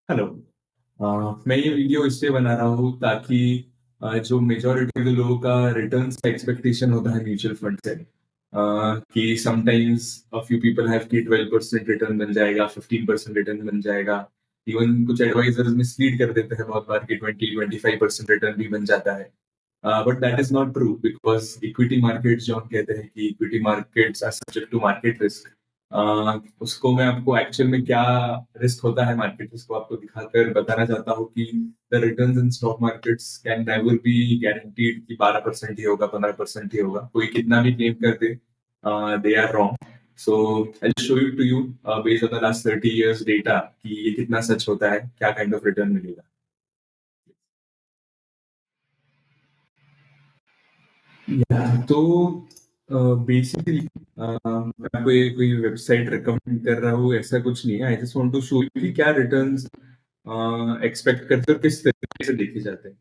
Hello. मैं ये video इसलिए बना रहा हूँ ताकि जो मेजोरिटी ऑफ लोगों का रिटर्न्स का एक्सपेक्टेशन होता है म्यूचुअल फंड से, कि sometimes a few people have कि 12% रिटर्न बन जाएगा, 15% रिटर्न बन जाएगा। इवन कुछ एडवाइजर्स मिसलीड कर देते हैं बहुत बार कि 20-25% रिटर्न भी बन जाता है। But that is not true because equity market जो हम कहते हैं कि equity markets are subject to market risk, उसको मैं आपको एक्चुअल में क्या रिस्क होता है मार्केट रिस्क को आपको दिखाकर बताना चाहता हूँ कि the returns in stock markets can never be guaranteed कि 12% ही होगा, 15% ही होगा। कोई कितना भी क्लेम कर दे, they are wrong. So I show you to you based on the last 30 years data कि ये कितना सच होता है, क्या काइंड ऑफ रिटर्न मिलेगा। तो बेसिकली मैं आपको ये कोई वेबसाइट रिकमेंड कर रहा हूँ, ऐसा कुछ नहीं है। I just want to show you कि क्या रिटर्न्स एक्सपेक्ट करते हो, किस तरीके से देखे जाते हैं।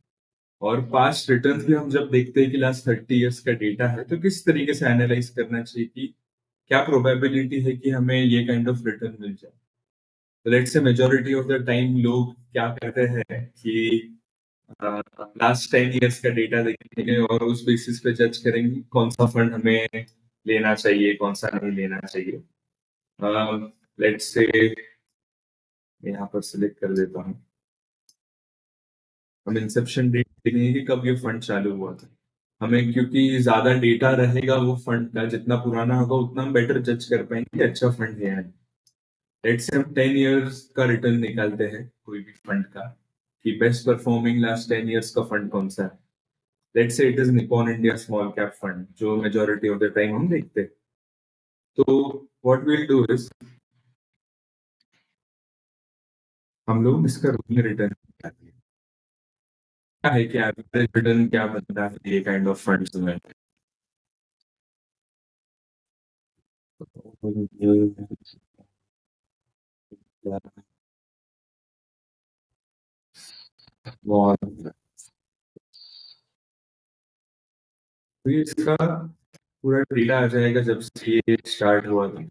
और पास्ट रिटर्न्स भी हम जब देखते हैं कि लास्ट 30 इयर्स का डेटा है, तो किस तरीके से एनालाइज करना चाहिए कि क्या प्रोबेबिलिटी है कि हमें ये काइंड ऑफ रिटर्न मिल जाए। Let's say majority of the time लोग क्या करते हैं कि लास्ट 10 इयर्स का डेटा देखेंगे और उस बेसिस पे जज करेंगे कौन सा फंड हमें लेना चाहिए, कौन सा नहीं लेना चाहिए। लेट्स से यहाँ पर सिलेक्ट कर देता हूँ। हम इंसेप्शन डेट देखेंगे कि कब ये फंड चालू हुआ था। हमें क्योंकि ज्यादा डेटा रहेगा वो फंड का, जितना पुराना होगा उतना हम बेटर जज कर पाएंगे कि अच्छा फंड है या नहीं। लेट्स से हम 10 इयर्स का रिटर्न निकालते हैं कोई भी फंड का, कि बेस्ट परफॉर्मिंग लास्ट 10 इयर्स का फंड कौन सा है। Let's say it is Nippon India small cap fund, जो मेजोरिटी ऑफ द टाइम हम देखते हैं। तो व्हाट विल डू इज हम लोग इसका रिटर्न क्या है, कि एवरेज रिटर्न क्या बनता है ये काइंड ऑफ फंड्स में। बहुत, तो ये इसका पूरा डेटा आ जाएगा जब से ये स्टार्ट हुआ था।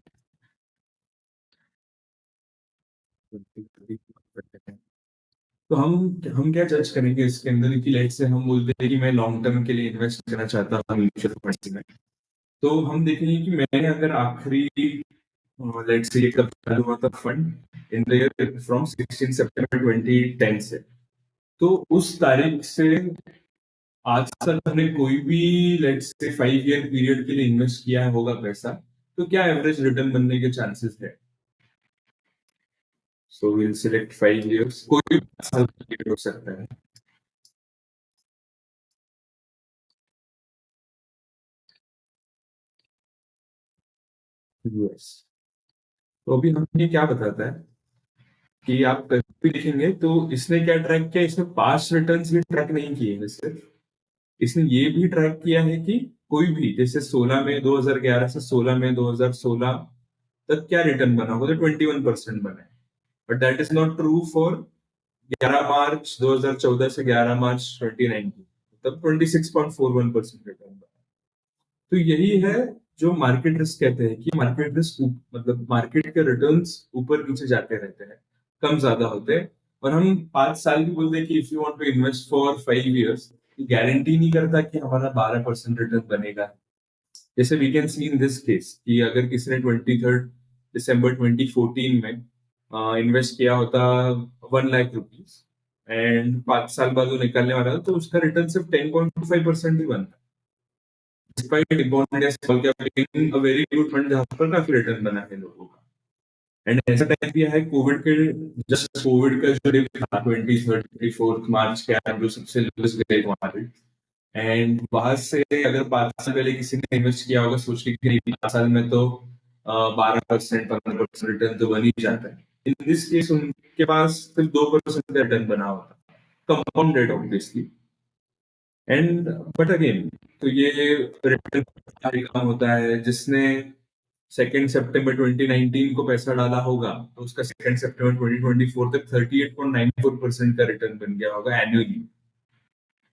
तो हम क्या जज करेंगे इसके अंदर कि लेट से हम बोलते हैं कि मैं लॉन्ग टर्म के लिए इन्वेस्ट करना चाहता हूँ म्यूचुअल फंड्स में। तो हम देखेंगे कि मैंने अगर आखिरी, लेट्स से ये कब चालू हुआ था fund, in the year from 16 सितंबर 2010 से। तो उस तारीख से आज तक हमने कोई भी लेट्स से 5 ईयर पीरियड के लिए इन्वेस्ट किया होगा पैसा, तो क्या एवरेज रिटर्न बनने के चांसेस है। सो विल सिलेक्ट 5 इयर्स, कोई भी 5 साल का पीरियड हो सकता है। यस। तो अभी हमें ये क्या बताता है कि आप कभी भी लिखेंगे तो इसने क्या ट्रैक किया, इसने पास्ट रिटर्न्स भी ट्रैक नहीं किए हैं सिर्फ, इसने ये भी ट्रैक किया है कि कोई भी जैसे 16 में 2011 से 16 में 2016 तक क्या रिटर्न बना होगा, तो 21% बना है। But that is not true for 11 मार्च 2014 से 11 मार्च 2019, तब 26.41% रिटर्न बना। तो यही है जो मार्केट रिस्क कहते हैं, कि मार्केट रिस्क मतलब मार्केट के रिटर्न्स ऊपर नीचे जाते रहते हैं, कम ज्यादा होते हैं। और हम 5 साल भी बोलते हैं कि if you want to invest for 5 years, guarantee नहीं करता कि हमारा 12% रिटर्न बनेगा। जैसे we can see in this case कि अगर किसी ने 23 दिसंबर 2014 में इन्वेस्ट किया होता 1 लाख रुपीज, एंड 5 साल बाद वो निकलने वाला था, तो उसका रिटर्न सिर्फ 10.25% ही बनता। डिस्पाइट बॉन्ड या small cap a very good fund जहां पर काफी रिटर्न बना है लोगों का। एंड ऐसा टाइम भी है कोविड के, जस्ट कोविड का जो dip था 23-24 मार्च के आसपास, जो सबसे लोएस्ट गए हमारे। एंड वहां से अगर 5 साल पहले किसी ने इन्वेस्ट किया होगा सोच के कि नहीं 5 साल में तो 12% 15% रिटर्न तो बन ही जाता है, इन दिस केस उनके पास सिर्फ 2% रिटर्न बना होता, compounded obviously. And but again, तो ये रिटर्न काम होता है, जिसने 2 सितंबर 2019 को पैसा डाला होगा तो उसका 2 सितंबर 2024 तक 38.94% का रिटर्न बन गया होगा एनुअली।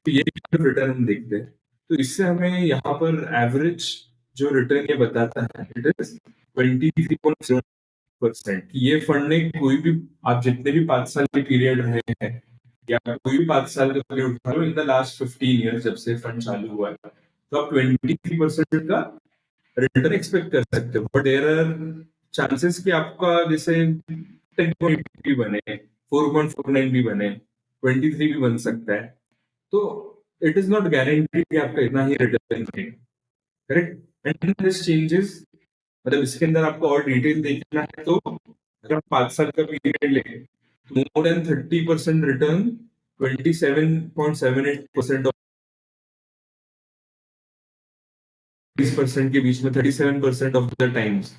तो ये रिटर्न हम देखते हैं। तो इससे हमें यहाँ पर एवरेज जो रिटर्न ये बताता है, इट इज 23.0। 5% ये फंड ने कोई भी, आप जितने भी 5 साल के पीरियड रहे हैं या कोई भी 5 साल का पीरियड उठा लो इन द लास्ट 15 ईयर जब से फंड चालू हुआ है, तो आप 23% का रिटर्न एक्सपेक्ट कर सकते हो। बट देयर आर चांसेस कि आपका जैसे 10.8 भी बने, 4.49 भी बने, 23 भी बन सकता है। तो इट इज नॉट गारंटी कि आपका इतना ही रिटर्न मिलेगा, करेक्ट। एंड दिस चेंजेस, मतलब इसके अंदर आपको और डिटेल देखना है तो अगर आप 5 साल का पीरियड लें तो मोर देन 30% रिटर्न 27.78% ऑफ 30% के बीच में 37% ऑफ द टाइम्स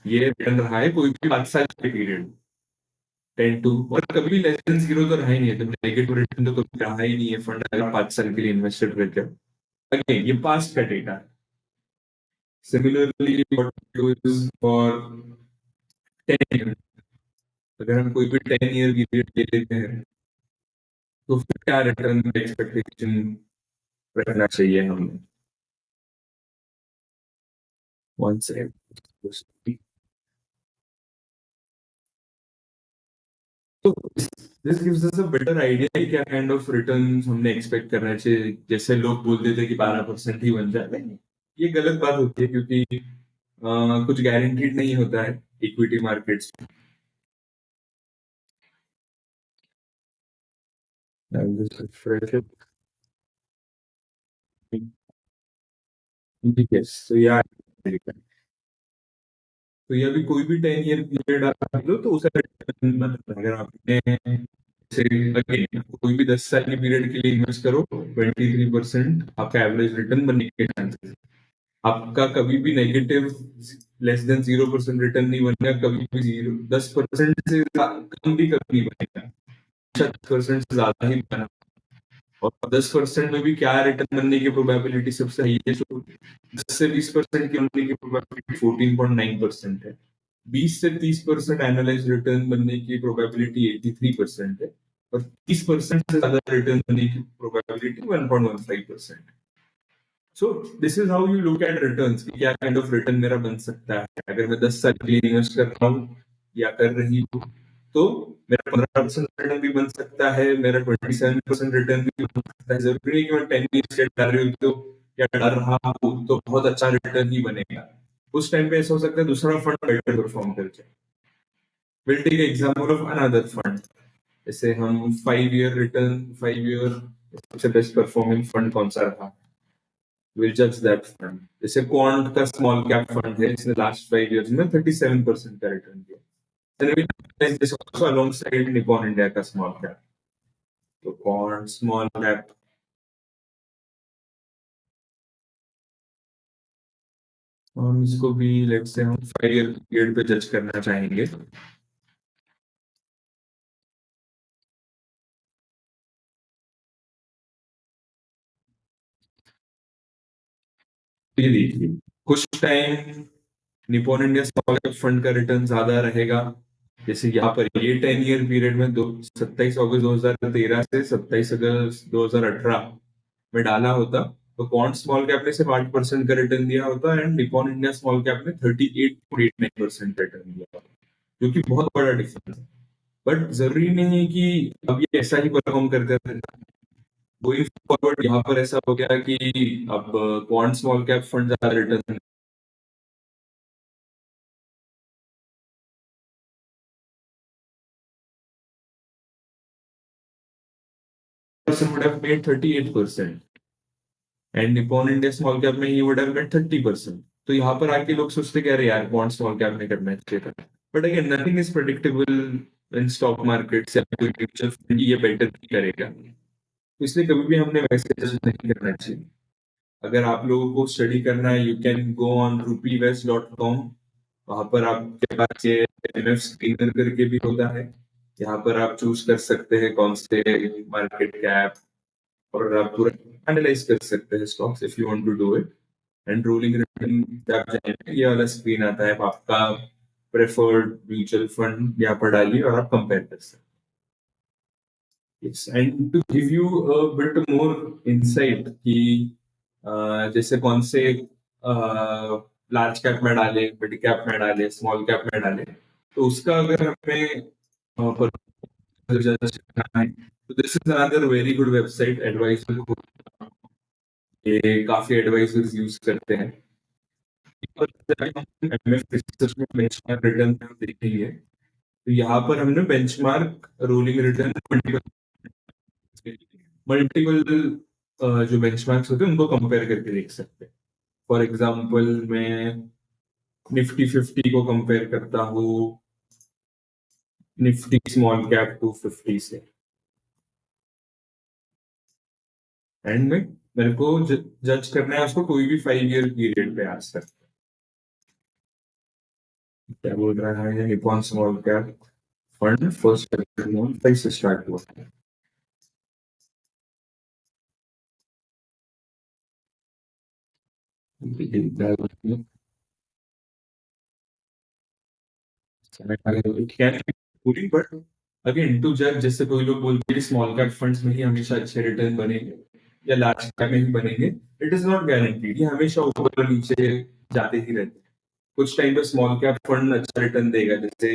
ये रिटर्न रहा है कोई भी 5 साल के पीरियड 10 टू, और कभी लेस देन जीरो तो रहा ही नहीं है, तो नेगेटिव रिटर्न तो कभी रहा ही नहीं है फंड अगर 5 साल के लिए इन्वेस्टेड रहते हो। अगेन ये पास्ट का डेटा है। Similarly what do is for 10 year, अगर हम कोई भी 10 ईयर पीरियड ले लेते हैं तो फिर क्या रिटर्न एक्सपेक्टेशन रखना चाहिए हमें। One second. तो this gives us a better idea कि क्या काइंड ऑफ रिटर्न्स हमने एक्सपेक्ट करना चाहिए। जैसे लोग बोलते थे कि 12% ही बन जाए, नहीं, ये गलत बात होती है क्योंकि कुछ गारंटीड नहीं होता है इक्विटी मार्केट्स। यस, तो यार, तो ये अभी कोई भी 10 ईयर पीरियड आप लो तो उसका रिटर्न, मतलब अगर आपने से अगेन कोई भी 10 साल के पीरियड के लिए इन्वेस्ट करो 23% आपका एवरेज रिटर्न बनने के चांसेस। आपका कभी भी नेगेटिव लेस देन 0% रिटर्न नहीं बनेगा, कभी भी 10% से कम भी कभी नहीं बनेगा, 10% से ज्यादा ही बना। और 10% में भी क्या रिटर्न बनने की प्रोबेबिलिटी सबसे हाई है, तो 10 से 20% की बनने की प्रोबेबिलिटी 14.9% है। 20 से 30% एनालाइज रिटर्न बनने की प्रोबेबिलिटी 83% है। और 30% से ज्यादा रिटर्न बनने की प्रोबेबिलिटी 1.15% है। So this is how you look at returns कि क्या काइंड ऑफ रिटर्न मेरा बन सकता है अगर मैं 10 साल के लिए इन्वेस्ट कर रहा हूँ या कर रही हूँ। तो मेरा 15% रिटर्न भी बन सकता है, मेरा 27% रिटर्न भी बन सकता है। जरूरी नहीं कि मैं 10 ईयर डाल रही हूँ तो या डाल रहा हूँ तो बहुत अच्छा रिटर्न ही बनेगा। उस टाइम पे ऐसा हो सकता है दूसरा फंड बेटर परफॉर्म कर जाए। Will take example of another fund. जैसे हम 5 ईयर रिटर्न, 5 ईयर सबसे बेस्ट परफॉर्मिंग फंड कौन सा रहा, विल जज दैट फंड। जैसे क्वांट का स्मॉल कैप फंड है, इसने लास्ट 5 ईयर्स में 37% का रिटर्न दिया। Then we analyze this also alongside Nippon India का स्मॉल कैप। तो क्वांट स्मॉल कैप, हम इसको भी लेट्स से हम 5 ईयर पीरियड पे जज करना चाहेंगे। ये देखिए, कुछ time Nippon India small cap fund का रिटर्न ज्यादा रहेगा। जैसे यहाँ पर ये 10 ईयर पीरियड में 27 अगस्त 2013 से 27 अगस्त 2018 में डाला होता तो क्वांट स्मॉल कैप ने सिर्फ 8% का रिटर्न दिया होता and Nippon India small cap ने 38.89% रिटर्न दिया होता, जो कि बहुत बड़ा डिफरेंस है। बट जरूरी नहीं है कि अब ये ऐसा ही परफॉर्म करते रहे। गोइंग फॉरवर्ड यहाँ पर ऐसा हो गया कि अब क्वांट स्मॉल कैप फंड ज्यादा return would have made 38% and Nippon India small cap में ही वुड हैव मेड 30%। तो यहाँ पर आके लोग सोचते कह रहे यार क्वांट स्मॉल कैप में करना चाहिए था। But again nothing is predictable in stock market या कोई म्यूचुअल फंड ये बेटर नहीं करेगा, तो इसलिए कभी भी हमने वैसे जज नहीं करना चाहिए। अगर आप लोगों को स्टडी करना है you can go on rupeewest.com। वहां पर आपके पास ये एमएफ स्क्रीनर करके भी होता है। यहाँ पर आप चूज कर सकते हैं कौन से मार्केट कैप, और आप पूरा एनालाइज कर सकते हैं stocks if you want to do it. And rolling return पे आप जाएंगे, ये वाला स्क्रीन आता है, आप आपका प्रेफर्ड म्यूचुअल फंड यहाँ पर डालिए और आप कंपेयर कर सकते हैं। Yes, and to give you a bit more insight कि जैसे कौन से लार्ज कैप में डाले, मिड कैप में डाले, स्मॉल कैप में डाले, तो उसका अगर हमें जज करना है तो this is another very good website advisor को ये काफी एडवाइजर्स यूज करते हैं। एमएफ रिसर्च में बेंचमार्क रिटर्न हम देखेंगे तो यहाँ पर हमने बेंचमार्क रोलिंग रिटर्न मल्टीपल जो बेंचमार्क्स होते हैं उनको कंपेयर करके देख सकते हैं। फॉर एग्जांपल मैं निफ्टी 50 को कंपेयर करता हूँ निफ्टी स्मॉल कैप 250 से एंड में मेरे को जज करना है उसको कोई भी 5 ईयर पीरियड पे आज तक। क्या बोल रहा है Nippon small cap fund first से स्टार्ट हुआ है। पूरी बट अगेन टू जज जैसे कोई लोग बोलते हैं स्मॉल कैप फंड्स में ही हमेशा अच्छे रिटर्न बनेंगे या लार्ज कैप में ही बनेंगे। इट इज नॉट गारंटीड, ये हमेशा ऊपर और नीचे जाते ही रहते हैं। कुछ टाइम पे स्मॉल कैप फंड अच्छा रिटर्न देगा, जैसे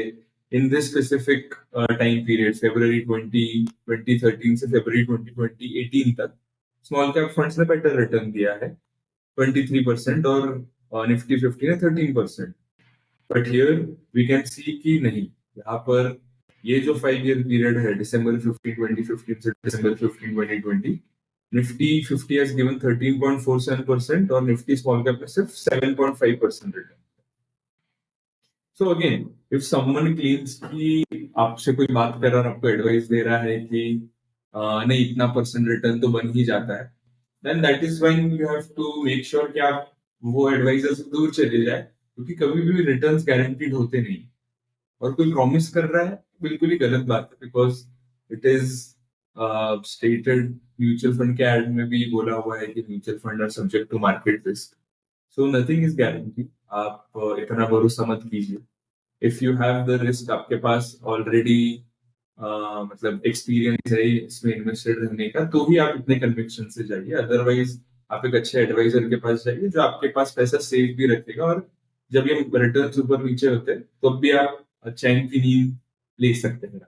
in this specific time period फरवरी 2013 से फरवरी 2018 तक स्मॉल कैप फंड्स ने बेटर रिटर्न दिया है 23% और निफ्टी 50 ने 13%। But here we can see कि नहीं, यहाँ पर ये जो 5 ईयर पीरियड है दिसंबर 15 2015 से दिसंबर 15 2020 निफ्टी 50 has given 13.47% और निफ्टी स्मॉल कैप में सिर्फ 7.5% return. So again if someone claims कि आपसे कोई बात कर रहा है और आपको एडवाइस दे रहा है कि नहीं इतना परसेंट रिटर्न तो बन ही जाता है, then that is when you have to make sure कि आप वो एडवाइजर से दूर चले जाए, क्योंकि कभी भी रिटर्न्स गारंटीड होते नहीं। और कोई प्रॉमिस कर रहा है बिल्कुल ही गलत बात है, because it is stated mutual fund के एड में भी बोला हुआ है कि mutual fund are subject to market risk. So nothing is guarantee, आप इतना भरोसा मत कीजिए। If you have the risk, आपके पास ऑलरेडी मतलब एक्सपीरियंस है इसमें इन्वेस्टेड रहने का, तो ही आप इतने कन्विक्शन से जाइए। अदरवाइज आप एक अच्छे एडवाइजर के पास जाइए जो आपके पास पैसा सेव भी रखेगा, और जब ये रिटर्न ऊपर नीचे होते हैं तो भी आप चैन की नींद ले सकते हैं।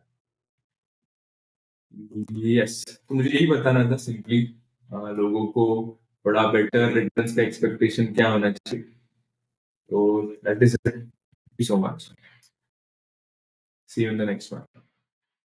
यस, तो मुझे यही बताना था सिंपली लोगों को थोड़ा बेटर रिटर्न्स का एक्सपेक्टेशन क्या होना चाहिए। तो that is it, so much, see you in the next one.